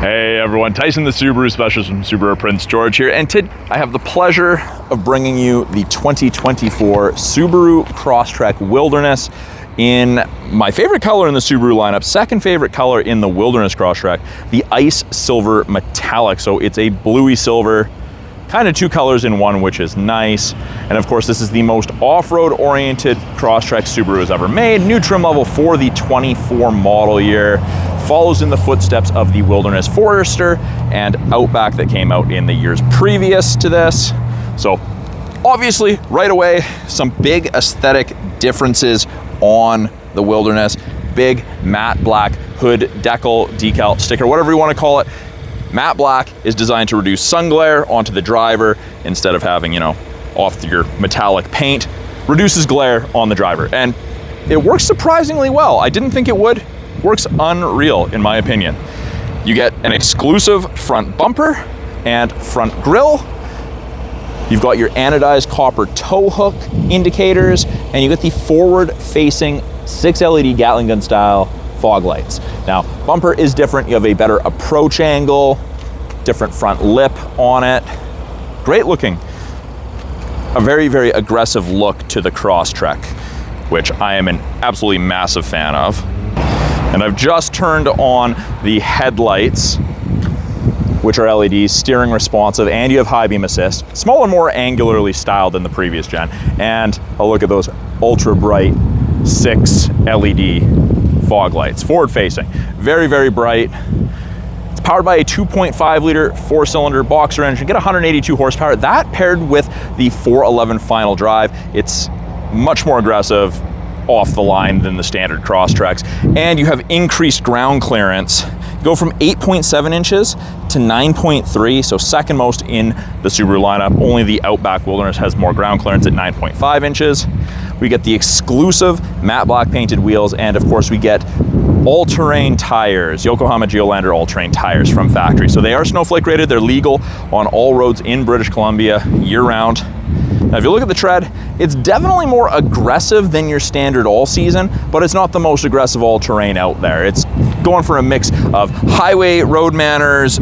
Hey everyone, Tyson the Subaru specialist from Subaru Prince George here, and today I have the pleasure of bringing you the 2024 Subaru Crosstrek Wilderness in my favorite color in the Subaru lineup, second favorite color in the Wilderness Crosstrek, the Ice Silver Metallic. So it's a bluey silver, kind of two colors in one, which is nice. And of course, this is the most off-road oriented Crosstrek Subaru has ever made. New trim level for the 24 model year. Follows in the footsteps of the Wilderness Forester and Outback that came out in the years previous to this. So obviously, right away, some big aesthetic differences on the Wilderness. Big matte black hood, decal, decal, sticker, whatever you want to call it. Matte black is designed to reduce sun glare onto the driver instead of having, you know, off your metallic paint. Reduces glare on the driver, and it works surprisingly well. I didn't think it would. Works unreal, in my opinion. You get an exclusive front bumper and front grille. You've got your anodized copper tow hook indicators, and you get the forward-facing 6 LED Gatling gun style fog lights. Now, bumper is different. You have a better approach angle, different front lip on it. Great looking. A very, very aggressive look to the Crosstrek, which I am an absolutely massive fan of. And I've just turned on the headlights, which are LEDs, steering responsive, and you have high beam assist. Smaller, more angularly styled than the previous gen. And a look at those ultra bright 6 LED fog lights, forward facing. Very, very bright. It's powered by a 2.5 liter 4-cylinder boxer engine, get 182 horsepower. That paired with the 411 final drive, it's much more aggressive off the line than the standard Crosstreks, and you have increased ground clearance. Go from 8.7 inches to 9.3, so second most in the Subaru lineup. Only the Outback Wilderness has more ground clearance at 9.5 inches. We get the exclusive matte black painted wheels, and of course we get all-terrain tires, Yokohama Geolandar all-terrain tires from factory. So they are snowflake rated, they're legal on all roads in British Columbia year-round. Now, if you look at the tread, it's definitely more aggressive than your standard all-season, but it's not the most aggressive all-terrain out there. It's going for a mix of highway road manners,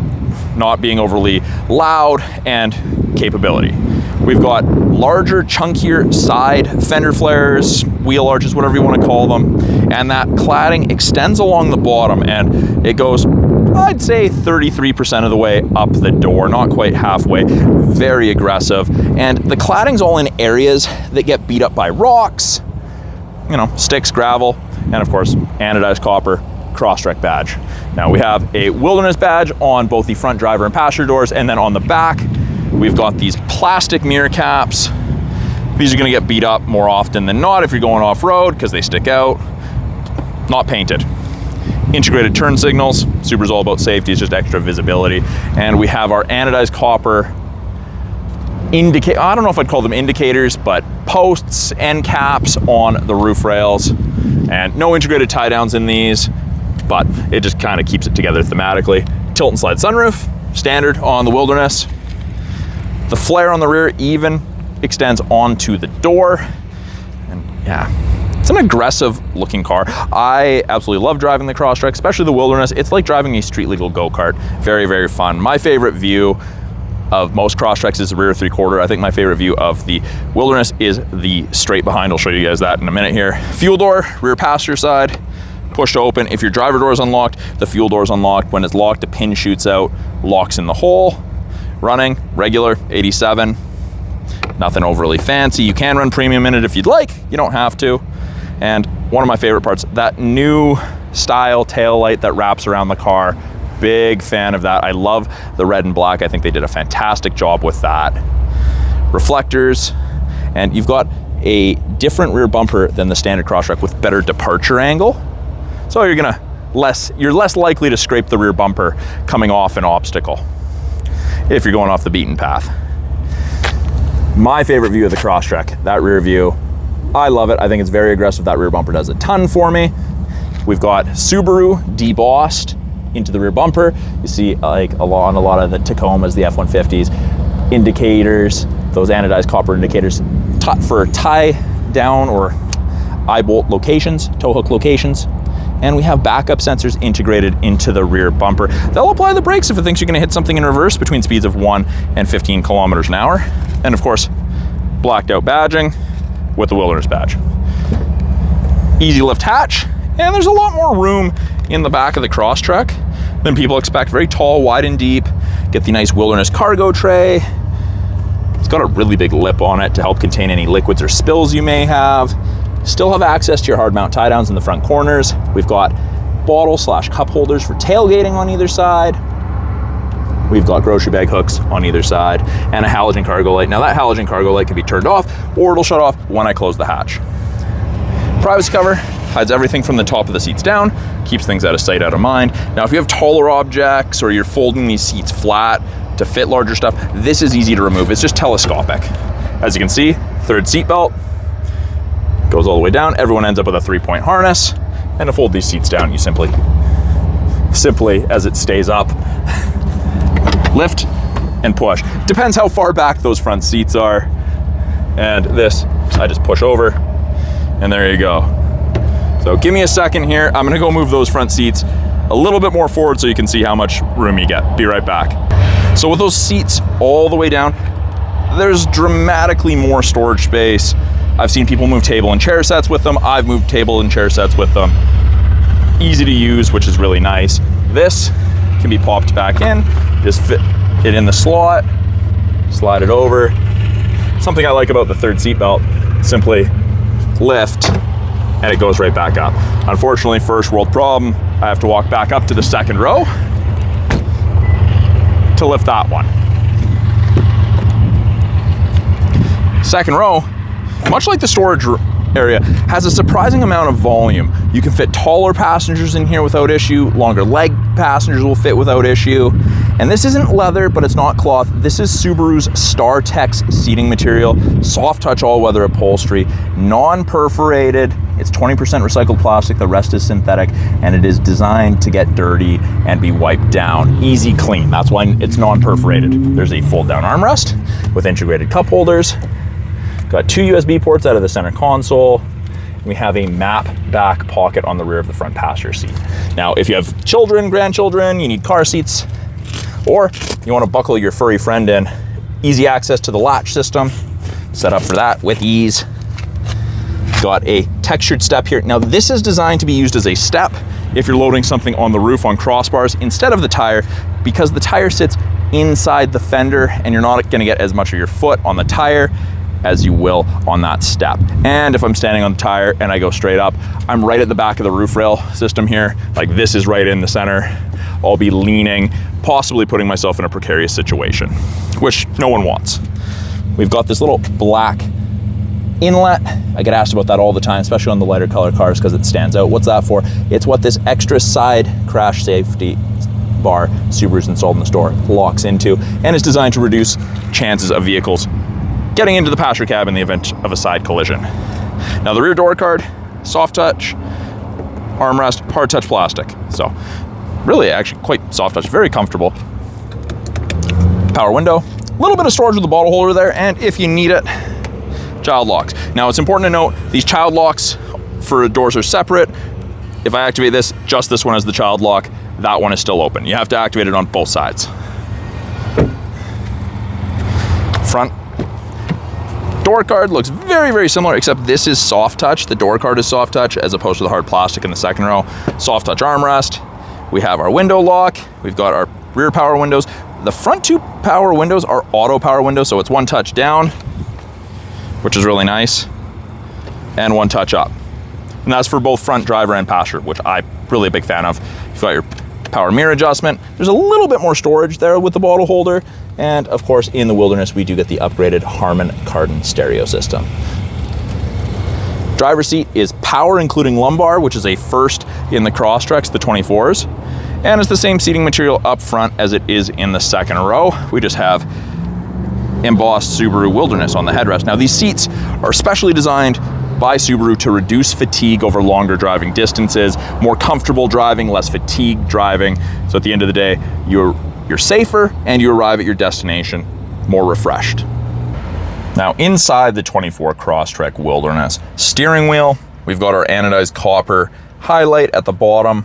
not being overly loud, and capability. We've got larger, chunkier side fender flares, wheel arches, whatever you want to call them, and that cladding extends along the bottom, and it goes, I'd say 33% of the way up the door, not quite halfway. Very aggressive. And the cladding's all in areas that get beat up by rocks, you know, sticks, gravel, and of course, anodized copper Crosstrek badge. Now we have a Wilderness badge on both the front driver and passenger doors, and then on the back, we've got these plastic mirror caps. These are gonna get beat up more often than not if you're going off-road because they stick out. Not painted. Integrated turn signals. Subaru's all about safety, it's just extra visibility. And we have our anodized copper I don't know if I'd call them indicators, but posts, end caps on the roof rails. And no integrated tie downs in these, but it just kind of keeps it together thematically. Tilt and slide sunroof, standard on the Wilderness. The flare on the rear even extends onto the door. And yeah, it's an aggressive looking car. I absolutely love driving the Crosstrek, especially the Wilderness. It's like driving a street legal go-kart. Very, very fun. My favorite view of most Crosstreks is the rear 3/4. I think my favorite view of the Wilderness is the straight behind. I'll show you guys that in a minute here. Fuel door, rear passenger side, push to open. If your driver door is unlocked, the fuel door is unlocked. When it's locked, the pin shoots out, locks in the hole. Running, regular, 87. Nothing overly fancy. You can run premium in it if you'd like. You don't have to. And one of my favorite parts, that new style tail light that wraps around the car. Big fan of that. I love the red and black. I think they did a fantastic job with that. Reflectors, and you've got a different rear bumper than the standard Crosstrek with better departure angle. So you're less likely to scrape the rear bumper coming off an obstacle if you're going off the beaten path. My favorite view of the Crosstrek, that rear view. I love it. I think it's very aggressive. That rear bumper does a ton for me. We've got Subaru debossed into the rear bumper. You see like on a lot of the Tacomas, the F-150s, indicators, those anodized copper indicators for tie down or eye bolt locations, tow hook locations. and we have backup sensors integrated into the rear bumper. They'll apply the brakes if it thinks you're gonna hit something in reverse between speeds of 1 and 15 kilometers an hour. And of course, blacked out badging with the Wilderness badge. Easy lift hatch, and there's a lot more room in the back of the Crosstrek than people expect. Very tall, wide and deep. Get the nice Wilderness cargo tray. It's got a really big lip on it to help contain any liquids or spills you may have. Still have access to your hard mount tie downs in the front corners. We've got bottle/cup holders for tailgating on either side. We've got grocery bag hooks on either side and a halogen cargo light. Now that halogen cargo light can be turned off or it'll shut off when I close the hatch. Privacy cover hides everything from the top of the seats down, keeps things out of sight, out of mind. Now, if you have taller objects or you're folding these seats flat to fit larger stuff, this is easy to remove. It's just telescopic. As you can see, third seat belt goes all the way down. Everyone ends up with a 3-point harness. And to fold these seats down, you simply, as it stays up, lift and push. Depends how far back those front seats are. And this, I just push over, and there you go. So give me a second here. I'm gonna go move those front seats a little bit more forward so you can see how much room you get. Be right back. So with those seats all the way down, there's dramatically more storage space. I've seen people move table and chair sets with them. I've moved table and chair sets with them. Easy to use, which is really nice. This can be popped back in, just fit it in the slot, slide it over. Something I like about the third seat belt, simply lift and it goes right back up. Unfortunately, first world problem, I have to walk back up to the second row to lift that one. Second row, much like the storage area, has a surprising amount of volume. You can fit taller passengers in here without issue, longer leg passengers will fit without issue. And this isn't leather, but it's not cloth. This is Subaru's StarTex seating material, soft touch all-weather upholstery, non-perforated. It's 20% recycled plastic, the rest is synthetic, and it is designed to get dirty and be wiped down. Easy clean, that's why it's non-perforated. There's a fold-down armrest with integrated cup holders. Got 2 USB ports out of the center console. We have a map back pocket on the rear of the front passenger seat. Now, if you have children, grandchildren, you need car seats, or you want to buckle your furry friend in, easy access to the latch system, set up for that with ease. Got a textured step here. Now, this is designed to be used as a step if you're loading something on the roof on crossbars instead of the tire, because the tire sits inside the fender and you're not going to get as much of your foot on the tire as you will on that step. And if I'm standing on the tire and I go straight up, I'm right at the back of the roof rail system here. Like, this is right in the center. I'll be leaning, possibly putting myself in a precarious situation, which no one wants. We've got this little black inlet. I get asked about that all the time, especially on the lighter color cars, because it stands out. What's that for? It's what this extra side crash safety bar Subaru's installed in the store locks into, and is designed to reduce chances of vehicles getting into the passenger cab in the event of a side collision. Now, the rear door card, soft touch, armrest, hard touch plastic. So really actually quite soft touch, very comfortable. Power window, a little bit of storage with the bottle holder there, and if you need it, child locks. Now, it's important to note these child locks for doors are separate. If I activate this, just this one is the child lock, that one is still open. You have to activate it on both sides. Front door card looks very, very similar, except this is soft touch. The door card is soft touch as opposed to the hard plastic in the second row. Soft touch armrest. We have our window lock. We've got our rear power windows. The front 2 power windows are auto power windows, so it's 1 touch down, which is really nice, and 1 touch up. And that's for both front driver and passenger, which I'm really a big fan of. You've got your power mirror adjustment. There's a little bit more storage there with the bottle holder. And of course, in the Wilderness, we do get the upgraded Harman Kardon stereo system. Driver's seat is power, including lumbar, which is a first in the Crosstreks, the 24s. And it's the same seating material up front as it is in the second row. We just have embossed Subaru Wilderness on the headrest. Now, these seats are specially designed by Subaru to reduce fatigue over longer driving distances, more comfortable driving, less fatigued driving. So at the end of the day, you're safer and you arrive at your destination more refreshed. Now, inside the 24 Crosstrek Wilderness steering wheel, we've got our anodized copper highlight at the bottom,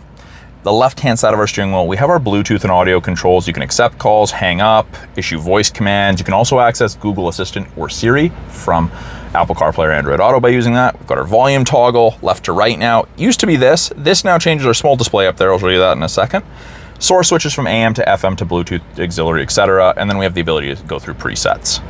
the left-hand side of our steering wheel, we have our Bluetooth and audio controls. You can accept calls, hang up, issue voice commands. You can also access Google Assistant or Siri from Apple CarPlay or Android Auto by using that. We've got our volume toggle, left to right now. It used to be this. This now changes our small display up there. I'll show you that in a second. Source switches from AM to FM to Bluetooth, auxiliary, etc. And then we have the ability to go through presets.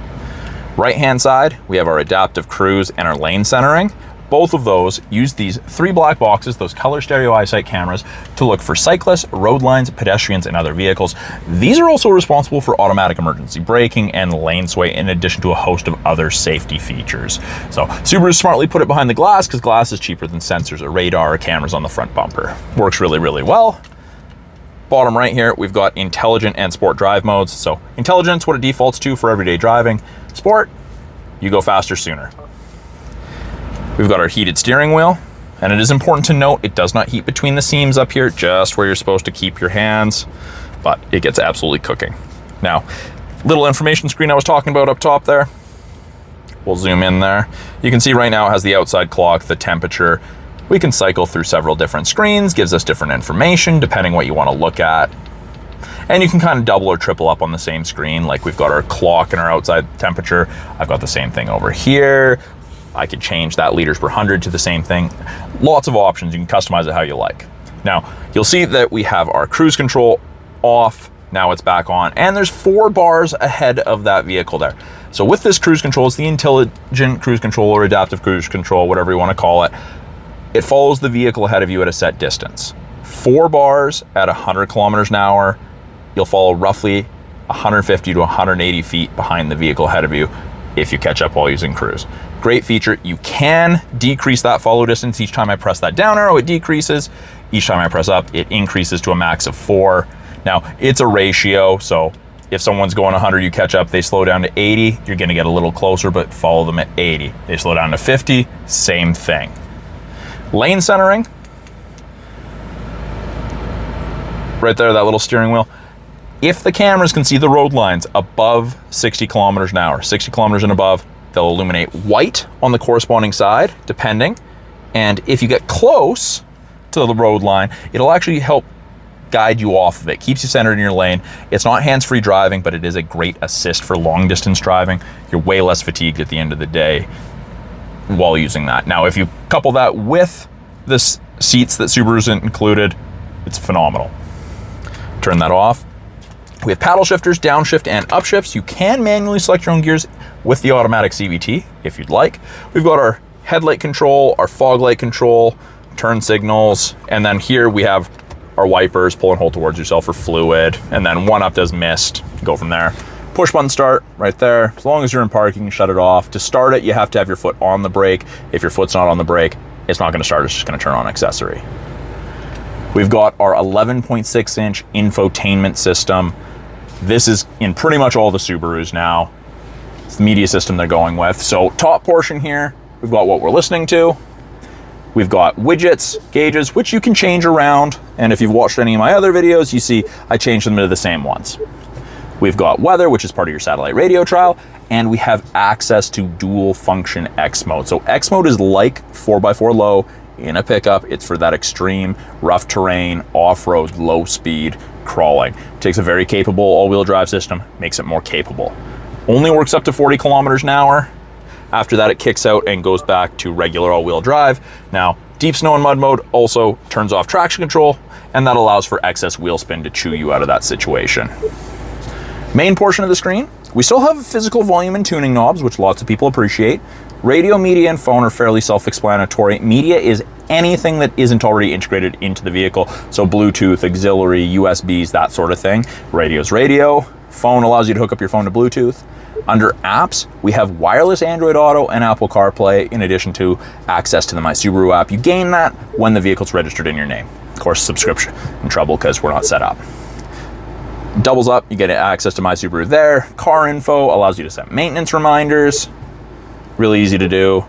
Right-hand side, we have our adaptive cruise and our lane centering. Both of those use these 3 black boxes, those color stereo EyeSight cameras, to look for cyclists, road lines, pedestrians, and other vehicles. These are also responsible for automatic emergency braking and lane sway, in addition to a host of other safety features. So Subaru smartly put it behind the glass because glass is cheaper than sensors or radar or cameras on the front bumper. Works really, really well. Bottom right here, we've got intelligent and sport drive modes. So intelligence, what it defaults to for everyday driving. Sport, you go faster sooner. We've got our heated steering wheel, and it is important to note it does not heat between the seams up here, just where you're supposed to keep your hands, but it gets absolutely cooking. Now, little information screen I was talking about up top there. We'll zoom in there. You can see right now it has the outside clock, the temperature. We can cycle through several different screens, gives us different information depending what you want to look at. And you can kind of double or triple up on the same screen, like we've got our clock and our outside temperature. I've got the same thing over here. I could change that liters per 100 to the same thing. Lots of options. You can customize it how you like. Now, you'll see that we have our cruise control off. Now it's back on, and there's 4 bars ahead of that vehicle there. So with this cruise control, it's the intelligent cruise control or adaptive cruise control, whatever you want to call it. It follows the vehicle ahead of you at a set distance. 4 bars at 100 kilometers an hour. You'll follow roughly 150 to 180 feet behind the vehicle ahead of you if you catch up while using cruise. Great feature. You can decrease that follow distance. Each time I press that down arrow, it decreases. Each time I press up, it increases to a max of 4. Now, it's a ratio, so if someone's going 100, you catch up, they slow down to 80, you're gonna get a little closer, but follow them at 80. They slow down to 50, same thing. Lane centering. Right there, that little steering wheel. If the cameras can see the road lines above 60 kilometers an hour, 60 kilometers and above, they'll illuminate white on the corresponding side, depending. And if you get close to the road line, it'll actually help guide you off of it, keeps you centered in your lane. It's not hands-free driving, but it is a great assist for long distance driving. You're way less fatigued at the end of the day while using that. Now, if you couple that with the seats that Subaru's included, it's phenomenal. Turn that off. We have paddle shifters, downshift, and upshifts. You can manually select your own gears with the automatic CVT if you'd like. We've got our headlight control, our fog light control, turn signals, and then here we have our wipers, pull and hold towards yourself for fluid, and then one up does mist. Go from there. Push button start right there. As long as you're in parking, you shut it off. To start it, you have to have your foot on the brake. If your foot's not on the brake, it's not going to start. It's just going to turn on accessory. We've got our 11.6-inch infotainment system. This is in pretty much all the Subarus now. It's the media system they're going with. So top portion here, we've got what we're listening to. We've got widgets, gauges, which you can change around. And if you've watched any of my other videos, you see I changed them to the same ones. We've got weather, which is part of your satellite radio trial. And we have access to dual function X mode. So X mode is like 4x4 low in a pickup. It's for that extreme rough terrain, off-road, low speed crawling. It takes a very capable all-wheel drive system, makes it more capable. Only works up to 40 kilometers an hour. After that, it kicks out and goes back to regular all-wheel drive. Now, deep snow and mud mode also turns off traction control, and that allows for excess wheel spin to chew you out of that situation. Main portion of the screen, we still have physical volume and tuning knobs, which lots of people appreciate. Radio, media, and phone are fairly self-explanatory. Media is anything that isn't already integrated into the vehicle. So Bluetooth, auxiliary, USBs, that sort of thing. Radio's radio. Phone allows you to hook up your phone to Bluetooth. Under apps, we have wireless Android Auto and Apple CarPlay, in addition to access to the My Subaru app. You gain that when the vehicle's registered in your name. Of course, subscription in trouble because we're not set up. Doubles up, you get access to My Subaru there. Car info allows you to set maintenance reminders. Really easy to do.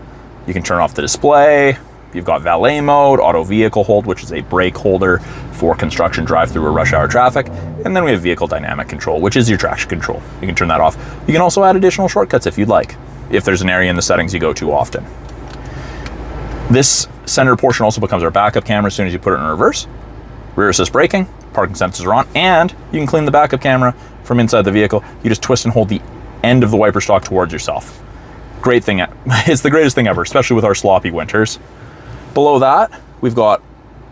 You can turn off the display. You've got valet mode, auto vehicle hold, which is a brake holder for construction, drive-through, or rush hour traffic. And then we have vehicle dynamic control, which is your traction control. You can turn that off. You can also add additional shortcuts if you'd like, if there's an area in the settings you go to often. This center portion also becomes our backup camera as soon as you put it in reverse. Rear assist braking, parking sensors are on, and you can clean the backup camera from inside the vehicle. You just twist and hold the end of the wiper stalk towards yourself. Great thing. It's the greatest thing ever, especially with our sloppy winters. Below that, we've got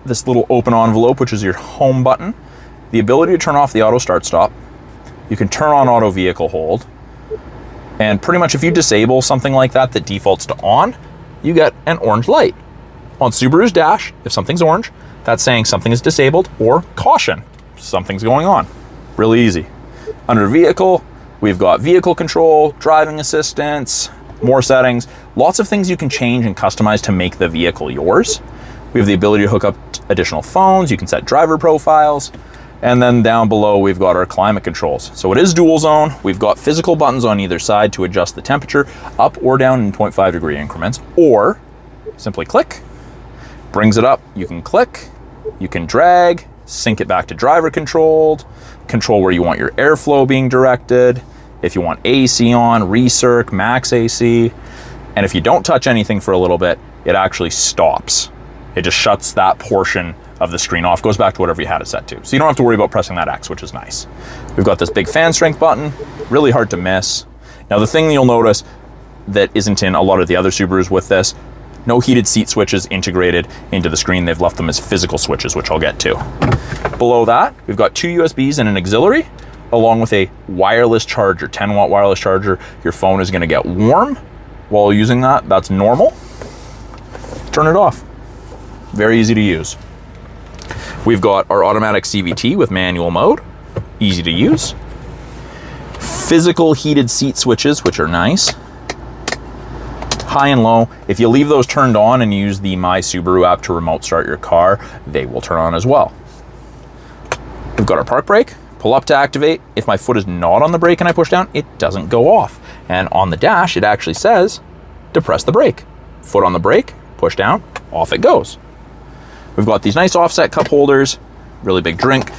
this little open envelope, which is your home button. The ability to turn off the auto start stop. You can turn on auto vehicle hold. And pretty much if you disable something like that that defaults to on, you get an orange light. On Subaru's dash, if something's orange, that's saying something is disabled, or caution, something's going on. Really easy. Under vehicle, we've got vehicle control, driving assistance, more settings, lots of things you can change and customize to make the vehicle yours. We have the ability to hook up additional phones, you can set driver profiles, and then down below we've got our climate controls. So it is dual zone. We've got physical buttons on either side to adjust the temperature up or down in 0.5 degree increments, or simply click, brings it up. You can click, you can drag, sync it back to driver controlled, control where you want your airflow being directed, if you want AC on, recirc, max AC, and if you don't touch anything for a little bit, it actually stops. It just shuts that portion of the screen off, goes back to whatever you had it set to. So you don't have to worry about pressing that X, which is nice. We've got this big fan strength button, really hard to miss. Now the thing you'll notice that isn't in a lot of the other Subarus with this, no heated seat switches integrated into the screen. They've left them as physical switches, which I'll get to. Below that, we've got 2 USBs and an auxiliary, along with a wireless charger, 10-watt wireless charger. Your phone is gonna get warm while using that. That's normal. Turn it off. Very easy to use. We've got our automatic CVT with manual mode, easy to use. Physical heated seat switches, which are nice. High and low. If you leave those turned on and use the My Subaru app to remote start your car, they will turn on as well. We've got our park brake, pull up to activate. If my foot is not on the brake and I push down, it doesn't go off. And on the dash, it actually says to press the brake. Foot on the brake, push down, off it goes. We've got these nice offset cup holders, really big drink,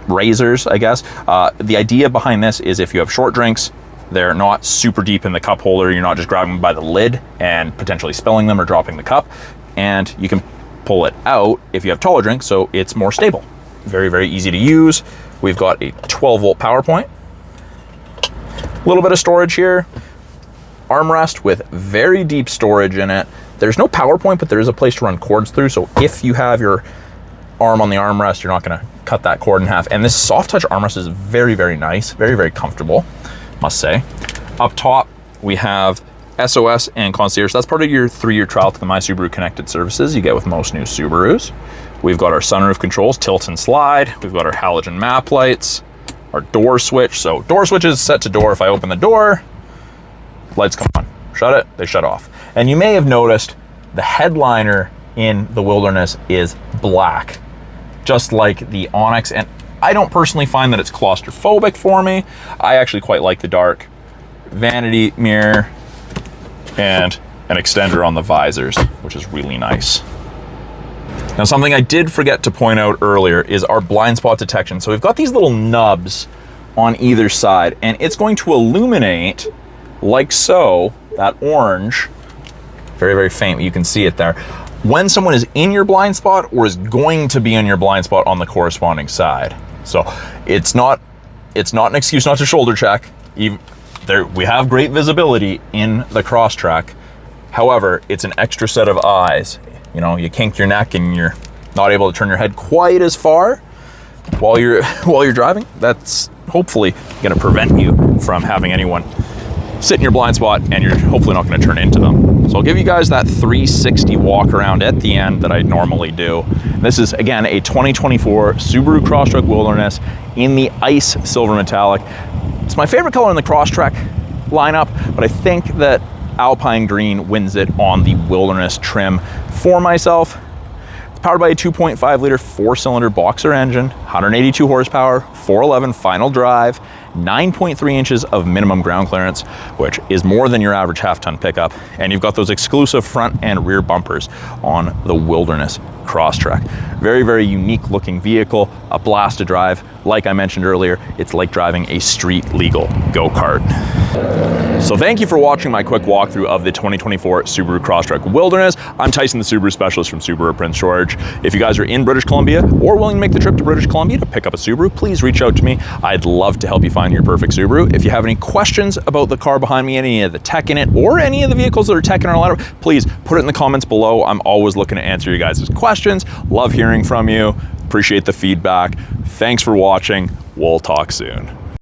razors, I guess. The idea behind this is if you have short drinks, they're not super deep in the cup holder, you're not just grabbing them by the lid and potentially spilling them or dropping the cup, and you can pull it out if you have taller drinks, so it's more stable. Very, very easy to use. We've got a 12-volt power point, a little bit of storage here, armrest with very deep storage in it. There's no power point, but there is a place to run cords through. So if you have your arm on the armrest, you're not gonna cut that cord in half. And this soft touch armrest is very, very nice, very, very comfortable, must say. Up top, we have SOS and Concierge. That's part of your 3-year trial to the My Subaru connected services you get with most new Subarus. We've got our sunroof controls, tilt and slide. We've got our halogen map lights, our door switch. So door switch is set to door. If I open the door, lights come on. Shut it, they shut off. And you may have noticed the headliner in the Wilderness is black, just like the Onyx. And I don't personally find that it's claustrophobic for me. I actually quite like the dark. Vanity mirror and an extender on the visors, which is really nice. Now, something I did forget to point out earlier is our blind spot detection. So we've got these little nubs on either side, and it's going to illuminate like so, that orange, very, very faint, you can see it there, when someone is in your blind spot or is going to be in your blind spot on the corresponding side. So it's not an excuse not to shoulder check. We have great visibility in the Crosstrek. However, it's an extra set of eyes. You know, you kink your neck and you're not able to turn your head quite as far while you're driving. That's hopefully going to prevent you from having anyone sit in your blind spot, and you're hopefully not going to turn into them. So I'll give you guys that 360 walk around at the end that I normally do. This is, again, a 2024 Subaru Crosstrek Wilderness in the ice silver metallic. It's my favorite color in the Crosstrek lineup, but I think that Alpine Green wins it on the Wilderness trim for myself. It's powered by a 2.5 liter 4-cylinder boxer engine, 182 horsepower, 411 final drive, 9.3 inches of minimum ground clearance, which is more than your average half-ton pickup. And you've got those exclusive front and rear bumpers on the Wilderness Crosstrek. Very, very unique looking vehicle, a blast to drive. Like I mentioned earlier, it's like driving a street legal go-kart. So thank you for watching my quick walkthrough of the 2024 Subaru Crosstrek Wilderness. I'm Tyson, the Subaru specialist from Subaru Prince George. If you guys are in British Columbia or willing to make the trip to British Columbia to pick up a Subaru, please reach out to me. I'd love to help you find your perfect Subaru. If you have any questions about the car behind me, any of the tech in it, or any of the vehicles that are tech in our lineup, please put it in the comments below. I'm always looking to answer you guys' questions. Love hearing from you. Appreciate the feedback. Thanks for watching. We'll talk soon.